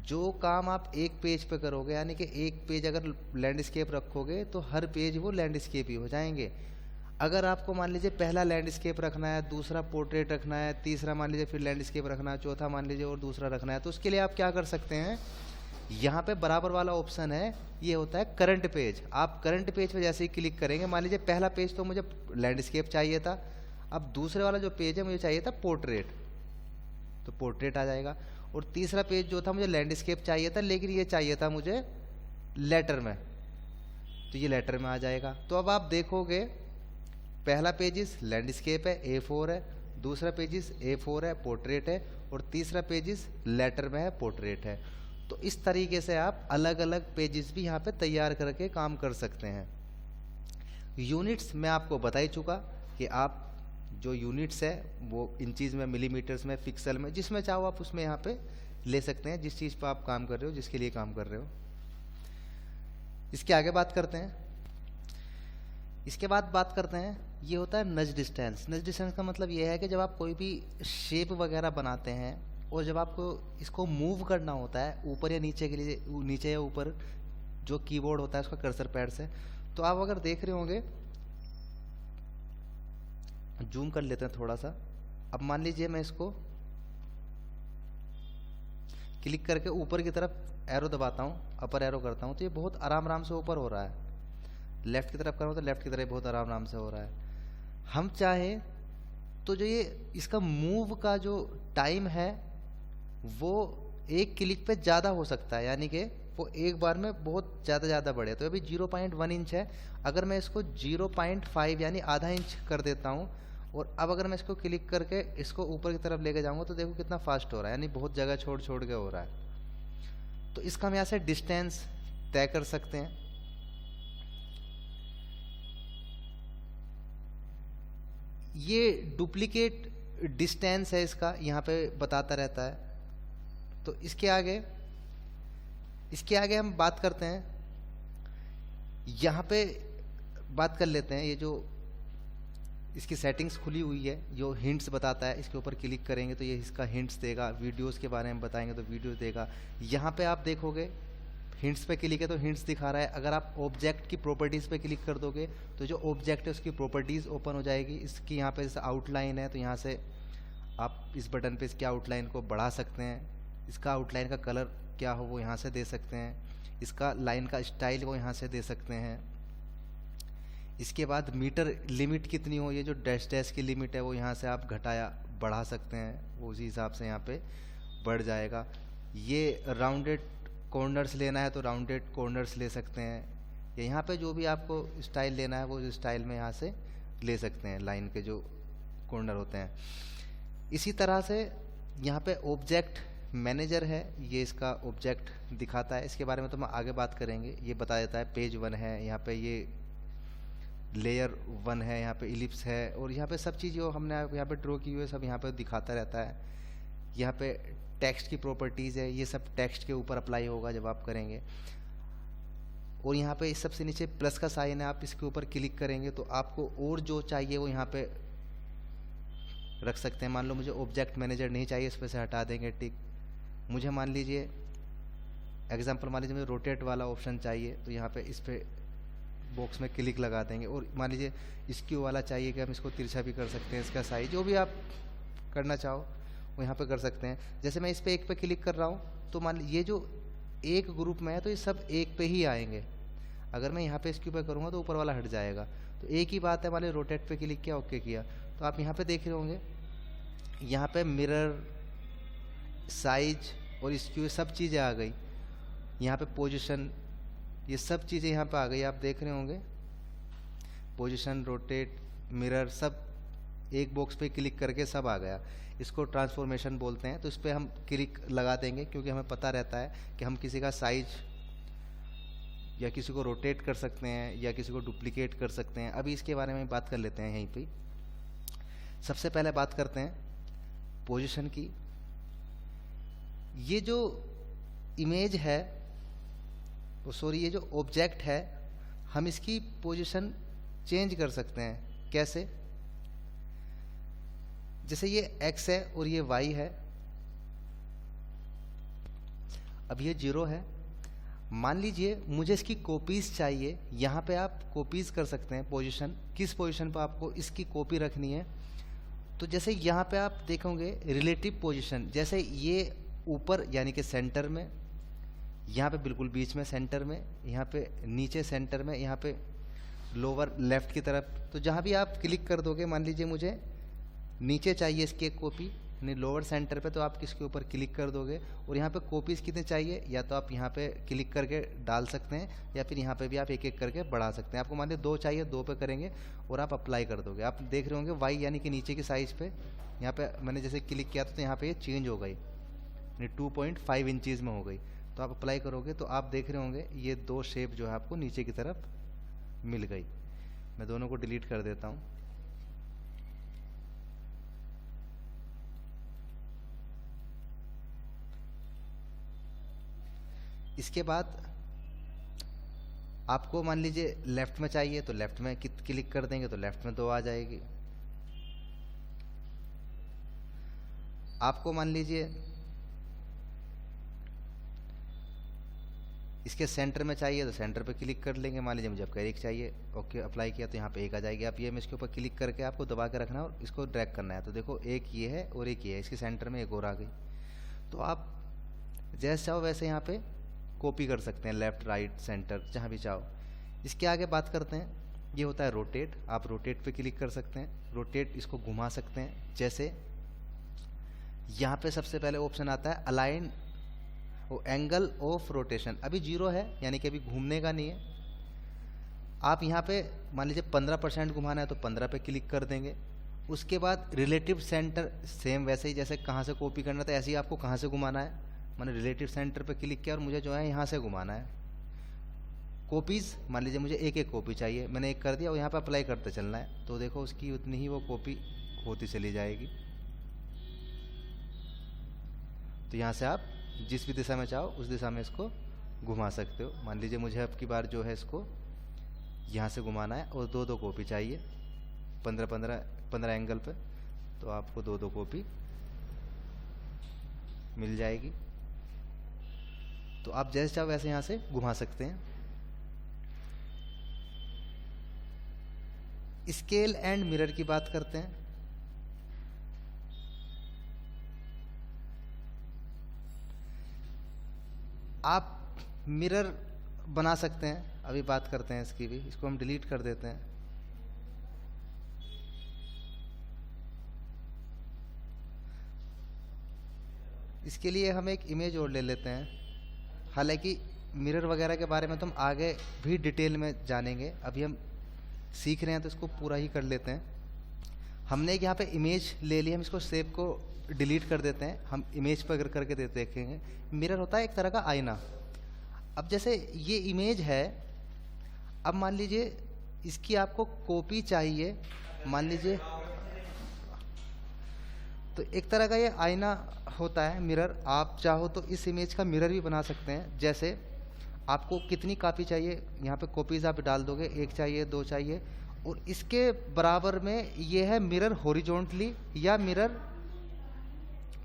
जो काम आप एक पेज पे करोगे, यानी कि एक पेज अगर लैंडस्केप रखोगे तो हर पेज वो लैंडस्केप ही हो जाएंगे। अगर आपको मान लीजिए पहला लैंडस्केप रखना है, दूसरा पोर्ट्रेट रखना है, तीसरा मान लीजिए फिर लैंडस्केप रखना है, चौथा मान लीजिए और दूसरा रखना है, तो उसके लिए आप क्या कर सकते हैं, यहाँ पे बराबर वाला ऑप्शन है, ये होता है करंट पेज। आप करंट पेज पे जैसे ही क्लिक करेंगे, मान लीजिए पहला पेज तो मुझे लैंडस्केप चाहिए था, अब दूसरे वाला जो पेज है मुझे चाहिए था पोर्ट्रेट, तो पोर्ट्रेट आ जाएगा। और तीसरा पेज जो था मुझे लैंडस्केप चाहिए था, लेकिन ये चाहिए था मुझे लेटर में, तो ये लेटर में आ जाएगा। तो अब आप देखोगे पहला पेजिस लैंडस्केप है, A4 है, दूसरा पेजिस A4 है, पोर्ट्रेट है, और तीसरा पेजिस लेटर में है, पोर्ट्रेट है। तो इस तरीके से आप अलग अलग पेजेस भी यहाँ पे तैयार करके काम कर सकते हैं। यूनिट्स मैं आपको बता ही चुका कि आप जो यूनिट्स है वो इंचीज में, मिलीमीटर्स में, पिक्सल में, जिसमें चाहो आप उसमें यहाँ पे ले सकते हैं, जिस चीज़ पर आप काम कर रहे हो, जिसके लिए काम कर रहे हो। इसके आगे बात करते हैं। इसके बाद बात करते हैं, ये होता है नज डिस्टेंस। नज डिस्टेंस का मतलब ये है कि जब आप कोई भी शेप वगैरह बनाते हैं और जब आपको इसको मूव करना होता है ऊपर या नीचे के लिए, नीचे या ऊपर जो कीबोर्ड होता है उसका कर्सर पैड से, तो आप अगर देख रहे होंगे, जूम कर लेते हैं थोड़ा सा। अब मान लीजिए मैं इसको क्लिक करके ऊपर की तरफ एरो दबाता हूँ, अपर एरो करता हूँ, तो ये बहुत आराम से ऊपर हो रहा है। लेफ़्ट की तरफ करूँ तो लेफ़्ट की तरफ बहुत आराम से हो रहा है। हम चाहे तो जो ये इसका मूव का जो टाइम है वो एक क्लिक पे ज़्यादा हो सकता है, यानी कि वो एक बार में बहुत ज़्यादा बढ़े। तो अभी 0.1 इंच है, अगर मैं इसको 0.5 यानी आधा इंच कर देता हूँ, और अब अगर मैं इसको क्लिक करके इसको ऊपर की तरफ लेके जाऊँगा तो देखो कितना फास्ट हो रहा है, यानी बहुत जगह छोड़ के हो रहा है। तो इसका हम यहाँ से डिस्टेंस तय कर सकते हैं। ये डुप्लीकेट डिस्टेंस है इसका, यहाँ पे बताता रहता है। तो इसके आगे हम बात करते हैं, यहाँ पे बात कर लेते हैं। ये जो इसकी सेटिंग्स खुली हुई है, जो हिंट्स बताता है, इसके ऊपर क्लिक करेंगे तो ये इसका हिंट्स देगा। वीडियोस के बारे में बताएंगे तो वीडियो देगा। यहाँ पे आप देखोगे हिंट्स पे क्लिक है तो हिंट्स दिखा रहा है। अगर आप ऑब्जेक्ट की प्रॉपर्टीज़ पे क्लिक कर दोगे तो जो ऑब्जेक्ट है उसकी प्रॉपर्टीज़ ओपन हो जाएगी। इसकी यहाँ पे जैसे आउटलाइन है तो यहाँ से आप इस बटन पे इसकी आउटलाइन को बढ़ा सकते हैं। इसका आउटलाइन का कलर क्या हो वो यहाँ से दे सकते हैं। इसका लाइन का स्टाइल वो यहाँ से दे सकते हैं। इसके बाद मीटर लिमिट कितनी हो, ये जो डैश की लिमिट है वो यहाँ से आप घटाया बढ़ा सकते हैं, वो उसी हिसाब से यहाँ पे बढ़ जाएगा। ये राउंडेड कॉर्नर्स लेना है तो राउंडेड कॉर्नर्स ले सकते हैं। यहाँ पे जो भी आपको स्टाइल लेना है वो स्टाइल में यहाँ से ले सकते हैं, लाइन के जो कॉर्नर होते हैं। इसी तरह से यहाँ पे ऑब्जेक्ट मैनेजर है, ये इसका ऑब्जेक्ट दिखाता है। इसके बारे में तो हम आगे बात करेंगे। ये बता देता है पेज 1 है, यहाँ पे ये लेयर 1 है, यहाँ पे इलिप्स है, और यहाँ पे सब चीज़ जो हमने यहाँ पे ड्रॉ की हुई है सब यहाँ पे दिखाता रहता है। यहाँ पे टेक्स्ट की प्रॉपर्टीज़ है, ये सब टेक्स्ट के ऊपर अप्लाई होगा जब आप करेंगे। और यहाँ पे इस सबसे नीचे प्लस का साइन है, आप इसके ऊपर क्लिक करेंगे तो आपको और जो चाहिए वो यहाँ पे रख सकते हैं। मान लो मुझे ऑब्जेक्ट मैनेजर नहीं चाहिए, इस पर से हटा देंगे टिक। मुझे मान लीजिए एग्जांपल, मान लीजिए मुझे रोटेट वाला ऑप्शन चाहिए तो यहाँ पे इस पे बॉक्स में क्लिक लगा देंगे। और मान लीजिए स्क्यू वाला चाहिए कि हम इसको तिरछा भी कर सकते हैं, इसका साइज जो भी आप करना चाहो वो यहाँ पे कर सकते हैं। जैसे मैं इस पे एक पे क्लिक कर रहा हूँ तो मान ये जो एक ग्रुप में है तो ये सब एक पे ही आएंगे। अगर मैं यहाँ पे स्क्यू पे करूँगा तो ऊपर वाला हट जाएगा। तो एक ही बात है, मान लीजिए रोटेट पे क्लिक किया, ओके किया, तो आप यहाँ पे देख रहे होंगे यहाँ पे मिरर, साइज और स्क्यू सब चीज़ें आ गई। यहाँ पे पोजीशन, ये सब चीज़ें यहाँ पे आ गई, आप देख रहे होंगे। पोजीशन, रोटेट, मिरर सब एक बॉक्स पे क्लिक करके सब आ गया। इसको ट्रांसफॉर्मेशन बोलते हैं। तो इस पर हम क्लिक लगा देंगे क्योंकि हमें पता रहता है कि हम किसी का साइज या किसी को रोटेट कर सकते हैं या किसी को डुप्लीकेट कर सकते हैं। अभी इसके बारे में बात कर लेते हैं। यहीं पे सबसे पहले बात करते हैं पोजीशन की। ये जो इमेज है, सॉरी ये जो ऑब्जेक्ट है, हम इसकी पोजीशन चेंज कर सकते हैं। कैसे? जैसे ये x है और ये y है, अब ये 0 है। मान लीजिए मुझे इसकी कॉपीज चाहिए, यहाँ पे आप कॉपीज कर सकते हैं। पोजीशन, किस पोजीशन पर आपको इसकी कॉपी रखनी है। तो जैसे यहाँ पे आप देखोगे रिलेटिव पोजीशन, जैसे ये ऊपर यानी कि सेंटर में, यहाँ पे बिल्कुल बीच में सेंटर में, यहाँ पे नीचे सेंटर में, यहाँ पे लोअर लेफ्ट की तरफ। तो जहाँ भी आप क्लिक कर दोगे, मान लीजिए मुझे नीचे चाहिए इसकी एक कॉपी यानी लोअर सेंटर पे, तो आप किसके ऊपर क्लिक कर दोगे। और यहाँ पे कॉपीज़ कितने चाहिए, या तो आप यहाँ पे क्लिक करके डाल सकते हैं या फिर यहाँ पे भी आप एक एक करके बढ़ा सकते हैं। आपको मान लीजिए 2 चाहिए, 2 पे करेंगे और आप अप्लाई कर दोगे। आप देख रहे होंगे वाई यानी कि नीचे की साइज़ पे यहाँ पे मैंने जैसे क्लिक किया तो यहाँ पे ये चेंज हो गई, यानी 2.5 इंचज़ में हो गई। तो आप अप्लाई करोगे तो आप देख रहे होंगे ये 2 शेप जो है आपको नीचे की तरफ मिल गई। मैं दोनों को डिलीट कर देता हूँ। इसके बाद आपको मान लीजिए लेफ्ट में चाहिए तो लेफ्ट में क्लिक कर देंगे तो लेफ्ट में 2 आ जाएगी। आपको मान लीजिए इसके सेंटर में चाहिए तो सेंटर पे क्लिक कर लेंगे। मान लीजिए मुझे आपका 1 चाहिए, ओके अप्लाई किया तो यहाँ पे 1 आ जाएगी। आप ये में इसके ऊपर क्लिक करके आपको दबा के रखना है और इसको ड्रैग करना है। तो देखो एक ये है और एक ये है, इसके सेंटर में एक और आ गई। तो आप जैसे चाहो वैसे यहाँ पे कॉपी कर सकते हैं, लेफ्ट राइट सेंटर जहाँ भी चाहो। इसके आगे बात करते हैं, ये होता है रोटेट। आप रोटेट पे क्लिक कर सकते हैं, रोटेट इसको घुमा सकते हैं। जैसे यहाँ पे सबसे पहले ऑप्शन आता है अलाइन एंगल ऑफ रोटेशन, अभी 0 है यानी कि अभी घूमने का नहीं है। आप यहाँ पे मान लीजिए 15% घुमाना है तो 15 पे क्लिक कर देंगे। उसके बाद रिलेटिव सेंटर, सेम वैसे ही जैसे कहाँ से कॉपी करना था ऐसे ही आपको कहाँ से घुमाना है। मैंने रिलेटिव सेंटर पे क्लिक किया और मुझे जो है यहाँ से घुमाना है। कॉपीज़ मान लीजिए मुझे एक एक कॉपी चाहिए, मैंने एक कर दिया और यहाँ पे अप्लाई करते चलना है, तो देखो उसकी उतनी ही वो कॉपी होती चली जाएगी। तो यहाँ से आप जिस भी दिशा में चाहो उस दिशा में इसको घुमा सकते हो। मान लीजिए मुझे अब की बार जो है इसको यहाँ से घुमाना है और 2-2 कॉपी चाहिए 15 एंगल पे, तो आपको 2-2 कॉपी मिल जाएगी। तो आप जैसे चाहो वैसे यहाँ से घुमा सकते हैं। स्केल एंड मिरर की बात करते हैं। आप मिरर बना सकते हैं, अभी बात करते हैं इसकी भी। इसको हम डिलीट कर देते हैं। इसके लिए हम एक इमेज और ले लेते हैं। हालांकि मिरर वगैरह के बारे में तो हम आगे भी डिटेल में जानेंगे, अभी हम सीख रहे हैं तो इसको पूरा ही कर लेते हैं। हमने एक यहाँ पे इमेज ले ली, हम इसको सेव को डिलीट कर देते हैं। हम इमेज पर अगर करके देखेंगे, मिरर होता है एक तरह का आईना। अब जैसे ये इमेज है, अब मान लीजिए इसकी आपको कॉपी चाहिए, मान लीजिए, तो एक तरह का ये आईना होता है मिरर। आप चाहो तो इस इमेज का मिरर भी बना सकते हैं। जैसे आपको कितनी कॉपी चाहिए, यहाँ पे कॉपीज आप डाल दोगे, 1 चाहिए 2 चाहिए, और इसके बराबर में ये है मिरर हॉरिजॉन्टली या मिरर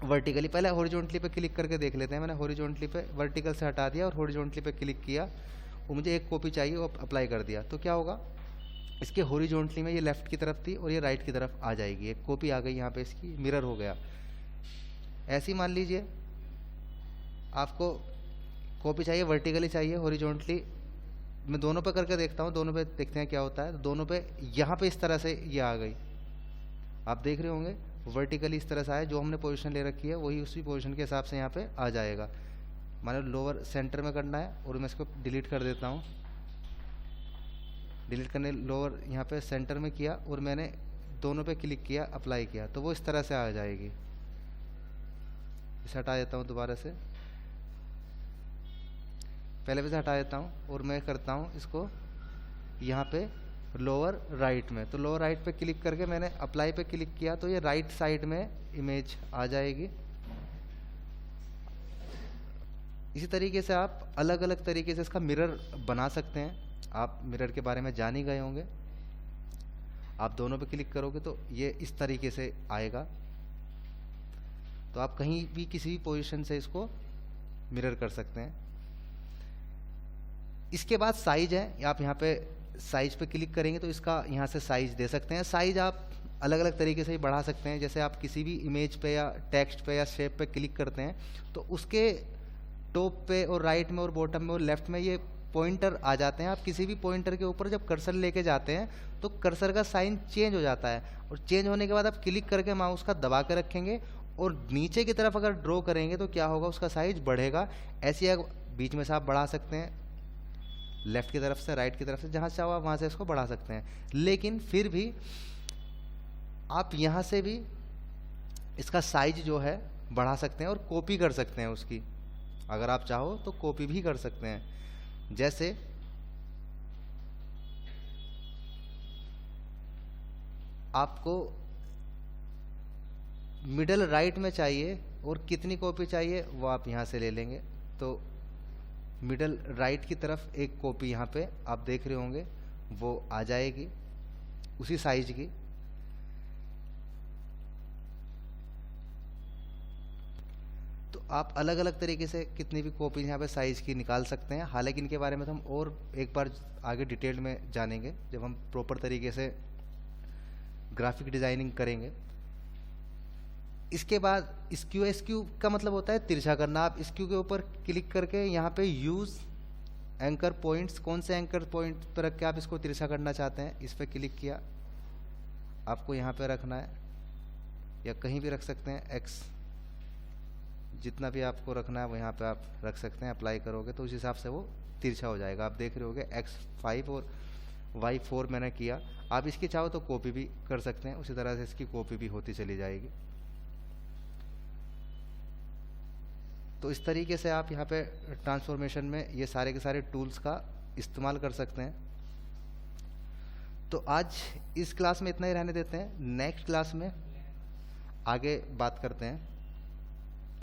वर्टिकली। पहले हॉरिजॉन्टली पे क्लिक करके देख लेते हैं। मैंने हॉरिजॉन्टली पे, वर्टिकल से हटा दिया और हॉरिजॉन्टली पे क्लिक किया और मुझे 1 कॉपी चाहिए और अप्लाई कर दिया। तो क्या होगा, इसके हॉरिजॉन्टली में ये लेफ्ट की तरफ थी और ये राइट की तरफ आ जाएगी, एक कॉपी आ गई यहाँ पे, इसकी मिरर हो गया। ऐसे ही मान लीजिए आपको कॉपी चाहिए, वर्टिकली चाहिए, हॉरिजॉन्टली, मैं दोनों पे करके देखता हूँ, दोनों पे देखते हैं क्या होता है। तो दोनों पे यहाँ पे इस तरह से ये आ गई, आप देख रहे होंगे वर्टिकली इस तरह से आया। जो हमने पोजीशन ले रखी है वही उसी पोजीशन के हिसाब से यहाँ पे आ जाएगा। माने लोअर सेंटर में करना है और मैं इसको डिलीट कर देता हूँ। डिलीट करने लोअर यहाँ पे सेंटर में किया और मैंने दोनों पे क्लिक किया, अप्लाई किया, तो वो इस तरह से आ जाएगी। इसे हटा देता हूँ दोबारा से, पहले भी से हटा देता हूँ और मैं करता हूँ इसको यहाँ पे लोअर राइट में। तो लोअर राइट पे क्लिक करके मैंने अप्लाई पे क्लिक किया तो ये राइट साइड में इमेज आ जाएगी। इसी तरीके से आप अलग अलग तरीके से इसका मिरर बना सकते हैं। आप मिरर के बारे में जान ही गए होंगे। आप दोनों पे क्लिक करोगे तो ये इस तरीके से आएगा। तो आप कहीं भी किसी भी पोजीशन से इसको मिरर कर सकते हैं। इसके बाद साइज है, आप यहाँ पे साइज पे क्लिक करेंगे तो इसका यहाँ से साइज दे सकते हैं। साइज आप अलग अलग तरीके से ही बढ़ा सकते हैं। जैसे आप किसी भी इमेज पे या टेक्स्ट पे या शेप पे क्लिक करते हैं तो उसके टॉप पे और राइट में और बॉटम में और लेफ्ट में ये पॉइंटर आ जाते हैं। आप किसी भी पॉइंटर के ऊपर जब कर्सर लेके जाते हैं तो कर्सर का साइन चेंज हो जाता है, और चेंज होने के बाद आप क्लिक करके माउस का दबा के रखेंगे और नीचे की तरफ अगर ड्रॉ करेंगे तो क्या होगा, उसका साइज बढ़ेगा। ऐसे बीच में से आप बढ़ा सकते हैं, लेफ्ट की तरफ से, राइट की तरफ से, जहाँ चाहो आप वहाँ से इसको बढ़ा सकते हैं। लेकिन फिर भी आप यहाँ से भी इसका साइज जो है बढ़ा सकते हैं और कॉपी कर सकते हैं उसकी। अगर आप चाहो तो कॉपी भी कर सकते हैं। जैसे आपको मिडल राइट में चाहिए और कितनी कॉपी चाहिए वो आप यहाँ से ले लेंगे। तो मिडल राइट की तरफ एक कॉपी यहाँ पे आप देख रहे होंगे वो आ जाएगी उसी साइज की। तो आप अलग अलग तरीके से कितनी भी कॉपी यहाँ पे साइज की निकाल सकते हैं। हालांकि इनके बारे में तो हम और एक बार आगे डिटेल में जानेंगे जब हम प्रॉपर तरीके से ग्राफिक डिजाइनिंग करेंगे। इसके बाद स्क्यू, स्क्यू का मतलब होता है तिरछा करना। आप स्क्यू के ऊपर क्लिक करके यहाँ पे यूज़ एंकर पॉइंट्स, कौन से एंकर पॉइंट पर रख के आप इसको तिरछा करना चाहते हैं, इस पर क्लिक किया। आपको यहाँ पे रखना है या कहीं भी रख सकते हैं, एक्स जितना भी आपको रखना है वो यहाँ पे आप रख सकते हैं। अप्लाई करोगे तो उस हिसाब से वो तिरछा हो जाएगा। आप देख रहे होगे X5 और Y4 मैंने किया। आप इसकी चाहो तो कॉपी भी कर सकते हैं, उसी तरह से इसकी कॉपी भी होती चली जाएगी। तो इस तरीके से आप यहाँ पे ट्रांसफॉर्मेशन में ये सारे के सारे टूल्स का इस्तेमाल कर सकते हैं। तो आज इस क्लास में इतना ही रहने देते हैं, नेक्स्ट क्लास में आगे बात करते हैं।